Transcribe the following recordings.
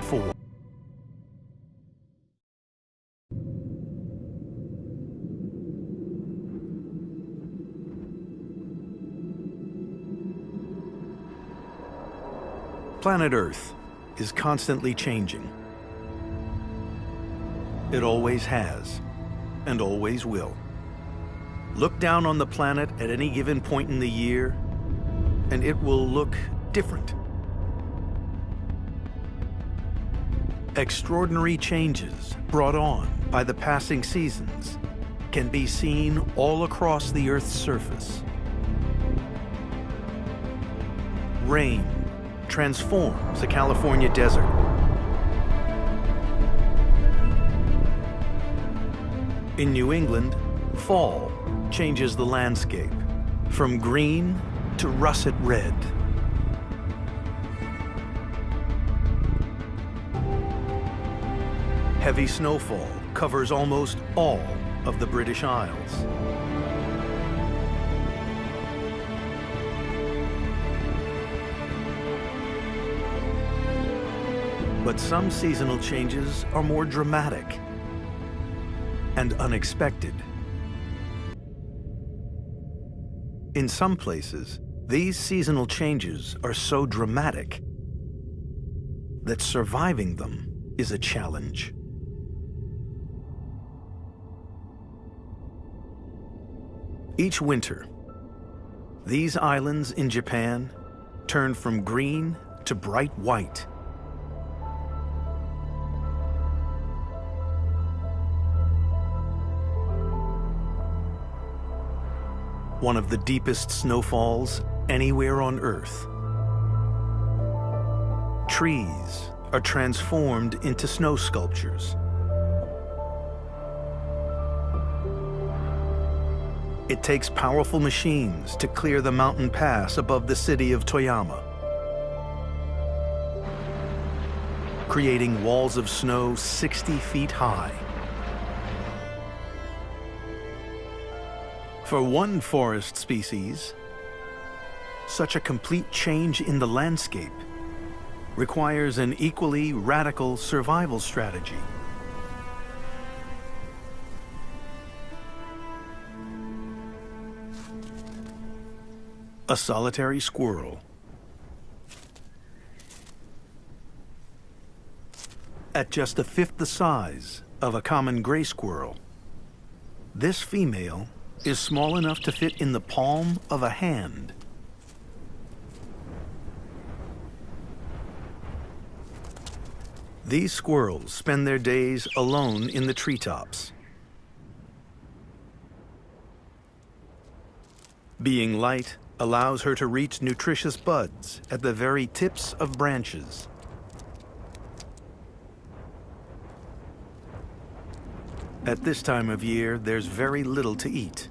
before. Planet Earth is constantly changing. It always has, and always will. Look down on the planet at any given point in the year, and it will look different. Extraordinary changes brought on by the passing seasons can be seen all across the Earth's surface. Rain transforms the California desert. In New England, fall changes the landscape from green to russet red. Heavy snowfall covers almost all of the British Isles. But some seasonal changes are more dramatic and unexpected. In some places, these seasonal changes are so dramatic that surviving them is a challenge. Each winter, these islands in Japan turn from green to bright white. One of the deepest snowfalls anywhere on Earth. Trees are transformed into snow sculptures. It takes powerful machines to clear the mountain pass above the city of Toyama, creating walls of snow 60 feet high. For one forest species, such a complete change in the landscape requires an equally radical survival strategy. A solitary squirrel. At just a fifth the size of a common gray squirrel, this female is small enough to fit in the palm of a hand. These squirrels spend their days alone in the treetops. Being light allows her to reach nutritious buds at the very tips of branches. At this time of year, there's very little to eat.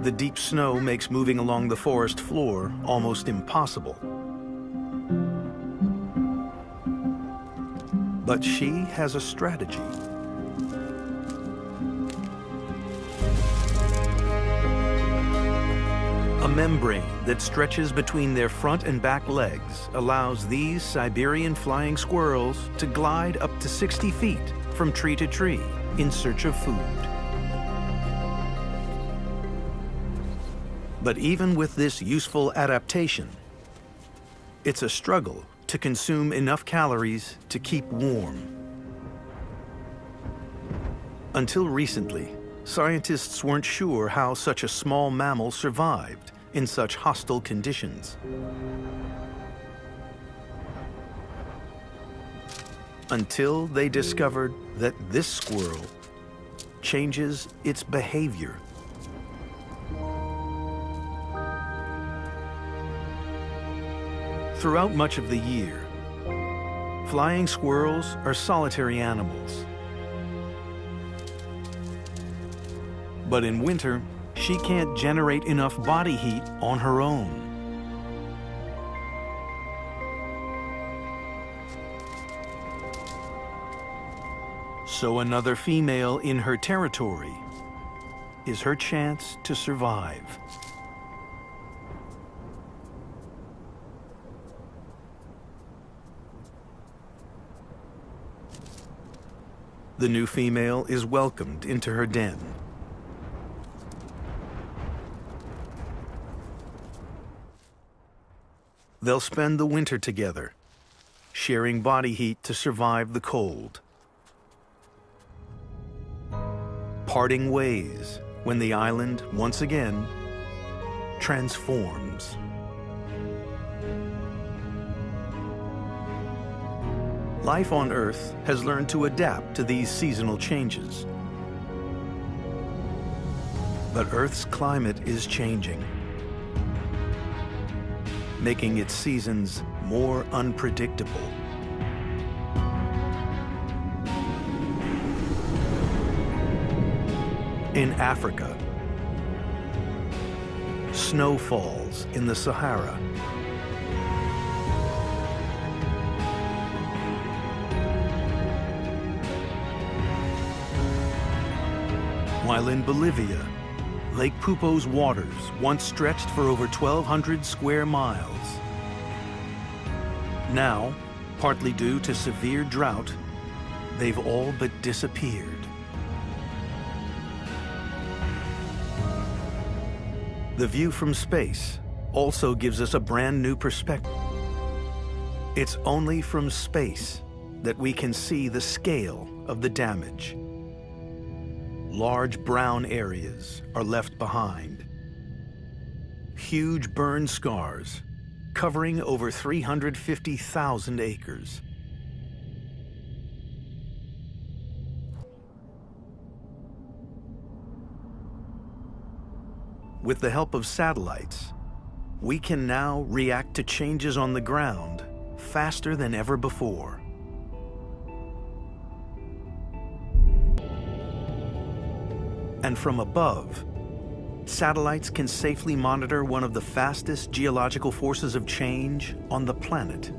The deep snow makes moving along the forest floor almost impossible. But she has a strategy. A membrane that stretches between their front and back legs allows these Siberian flying squirrels to glide up to 60 feet from tree to tree in search of food. But even with this useful adaptation, it's a struggle to consume enough calories to keep warm. Until recently, scientists weren't sure how such a small mammal survived in such hostile conditions. Until they discovered that this squirrel changes its behavior. Throughout much of the year, flying squirrels are solitary animals. But in winter, she can't generate enough body heat on her own. So another female in her territory is her chance to survive. The new female is welcomed into her den. They'll spend the winter together, sharing body heat to survive the cold. Parting ways when the island, once again, transforms. Life on Earth has learned to adapt to these seasonal changes. But Earth's climate is changing, making its seasons more unpredictable. In Africa, snow falls in the Sahara. While in Bolivia, Lake Pupo's waters once stretched for over 1,200 square miles. Now, partly due to severe drought, they've all but disappeared. The view from space also gives us a brand new perspective. It's only from space that we can see the scale of the damage. Large brown areas are left behind. Huge burn scars covering over 350,000 acres. With the help of satellites, we can now react to changes on the ground faster than ever before. And from above, satellites can safely monitor one of the fastest geological forces of change on the planet.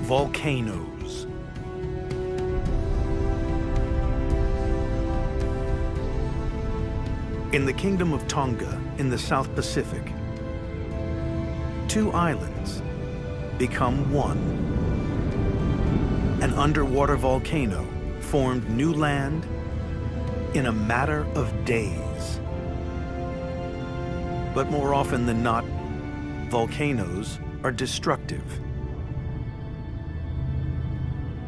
Volcanoes. In the Kingdom of Tonga in the South Pacific, two islands become one. An underwater volcano formed new land in a matter of days. But more often than not, volcanoes are destructive.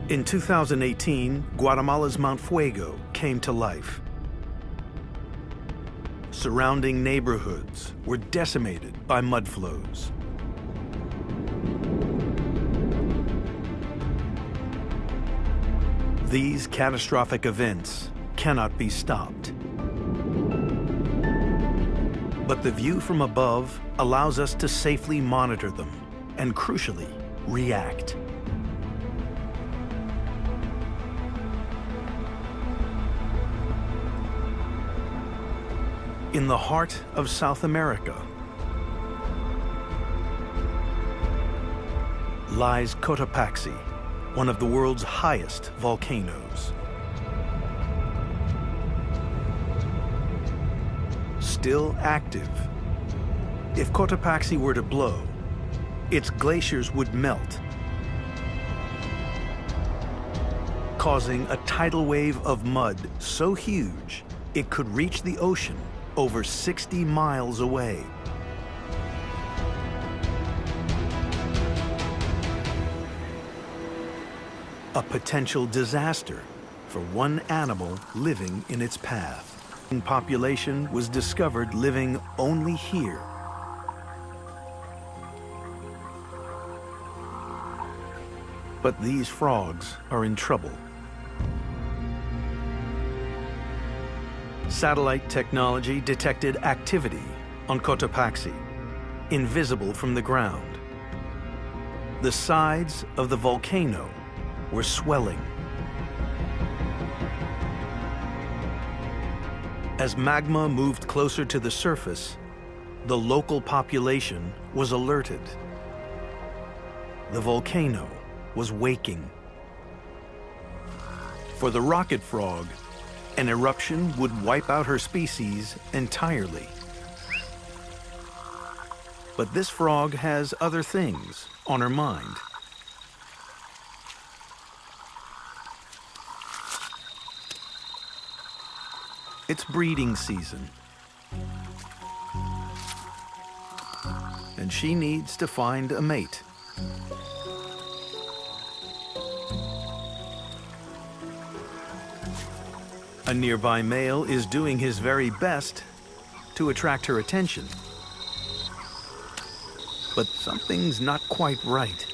In 2018, Guatemala's Mount Fuego came to life. Surrounding neighborhoods were decimated by mudflows. These catastrophic events cannot be stopped. But the view from above allows us to safely monitor them and, crucially, react. In the heart of South America lies Cotopaxi, one of the world's highest volcanoes. Still active, if Cotopaxi were to blow, its glaciers would melt, causing a tidal wave of mud so huge it could reach the ocean over 60 miles away. A potential disaster for one animal living in its path. A population was discovered living only here. But these frogs are in trouble. Satellite technology detected activity on Cotopaxi, invisible from the ground. The sides of the volcano were swelling. As magma moved closer to the surface, the local population was alerted. The volcano was waking. For the rocket frog, an eruption would wipe out her species entirely. But this frog has other things on her mind. It's breeding season, and she needs to find a mate. A nearby male is doing his very best to attract her attention. But something's not quite right.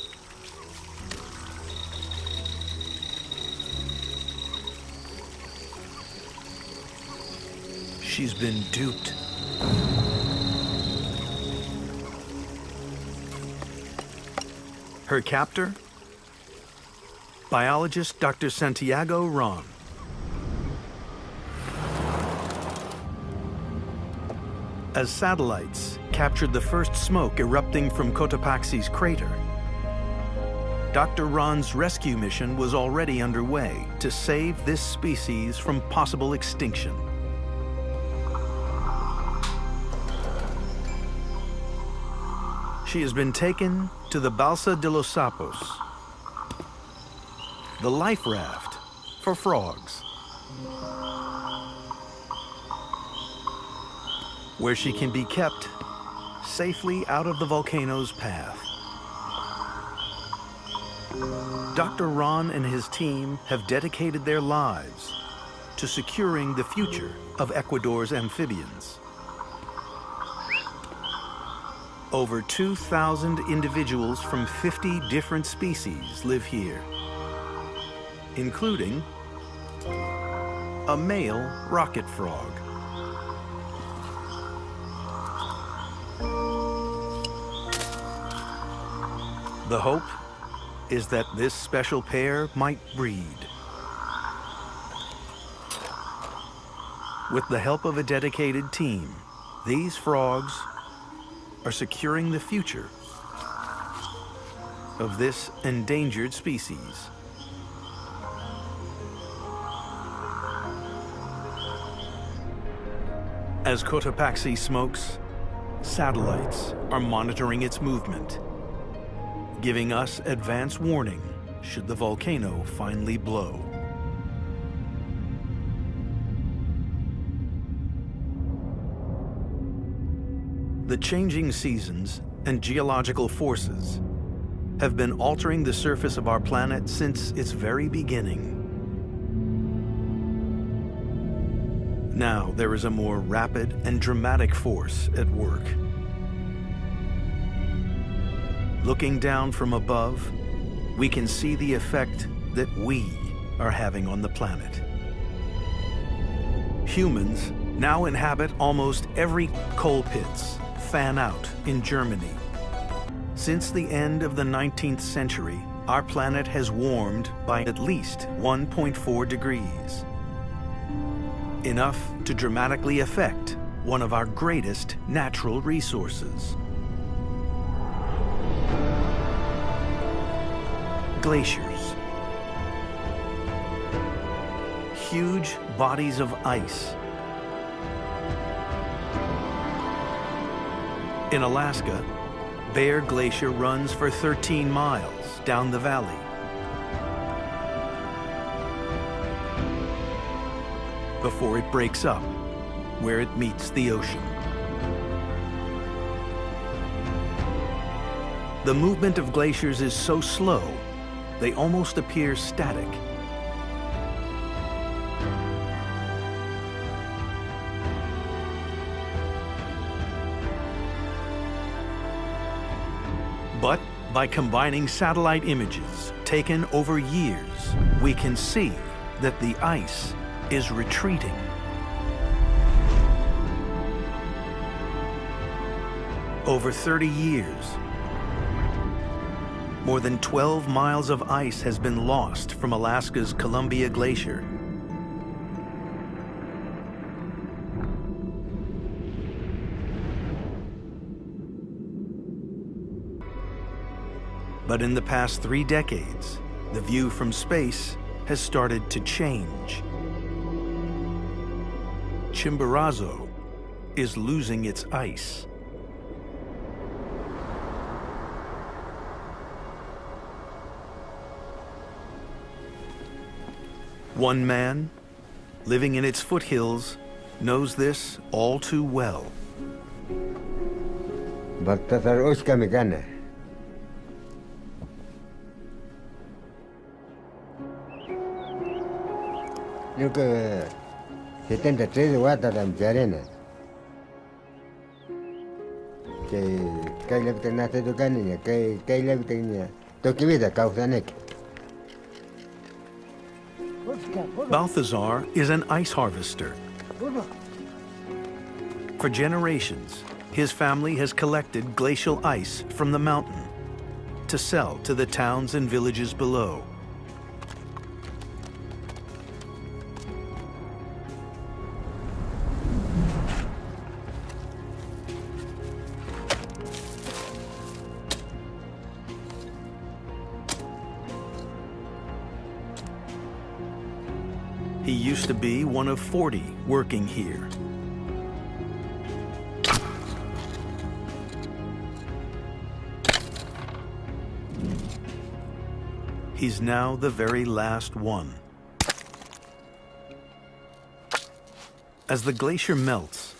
She's been duped. Her captor? Biologist Dr. Santiago Ron. As satellites captured the first smoke erupting from Cotopaxi's crater, Dr. Ron's rescue mission was already underway to save this species from possible extinction. She has been taken to the Balsa de los Sapos, the life raft for frogs, where she can be kept safely out of the volcano's path. Dr. Ron and his team have dedicated their lives to securing the future of Ecuador's amphibians. Over 2,000 individuals from 50 different species live here, including a male rocket frog. The hope is that this special pair might breed. With the help of a dedicated team, these frogs are securing the future of this endangered species. As Cotopaxi smokes, satellites are monitoring its movement, giving us advance warning should the volcano finally blow. The changing seasons and geological forces have been altering the surface of our planet since its very beginning. Now there is a more rapid and dramatic force at work. Looking down from above, we can see the effect that we are having on the planet. Humans now inhabit almost every coal pits, fan out in Germany. Since the end of the 19th century, our planet has warmed by at least 1.4 degrees. Enough to dramatically affect one of our greatest natural resources. Glaciers. Huge bodies of ice. In Alaska, Bear Glacier runs for 13 miles down the valley. Before it breaks up, where it meets the ocean. The movement of glaciers is so slow, they almost appear static. But by combining satellite images taken over years, we can see that the ice is retreating. Over 30 years, more than 12 miles of ice has been lost from Alaska's Columbia Glacier. But in the past 3 decades, the view from space has started to change. Chimborazo is losing its ice. One man, living in its foothills, knows this all too well. Baltasar Oscar Megana. Nunca 73 watts am jarena. Que le nace do ganinha, que le tinha. Toque vida causa nek. Balthazar is an ice harvester. For generations, his family has collected glacial ice from the mountain to sell to the towns and villages below. He used to be one of 40 working here. He's now the very last one. As the glacier melts,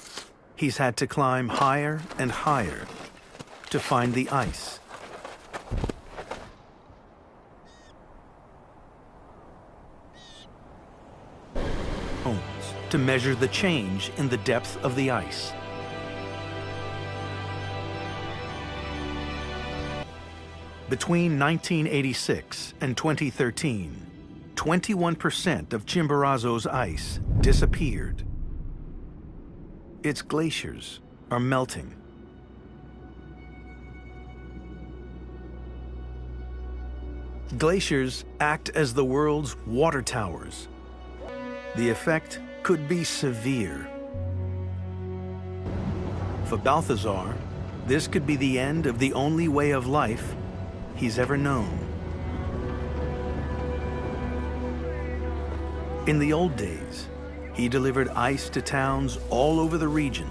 he's had to climb higher and higher to find the ice. To measure the change in the depth of the ice. Between 1986 and 2013, 21% of Chimborazo's ice disappeared. Its glaciers are melting. Glaciers act as the world's water towers. The effect could be severe. For Balthazar, this could be the end of the only way of life he's ever known. In the old days, he delivered ice to towns all over the region.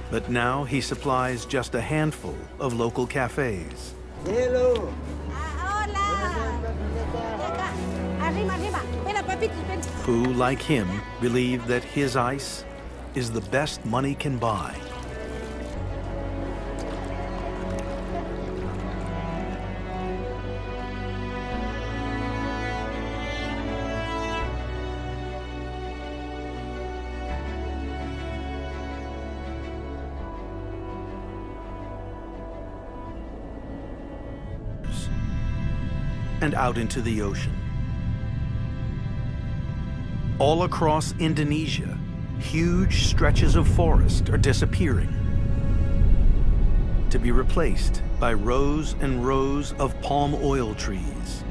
But now he supplies just a handful of local cafes. Hello. Who, like him, believe that his ice is the best money can buy. And out into the ocean. All across Indonesia, huge stretches of forest are disappearing, to be replaced by rows and rows of palm oil trees.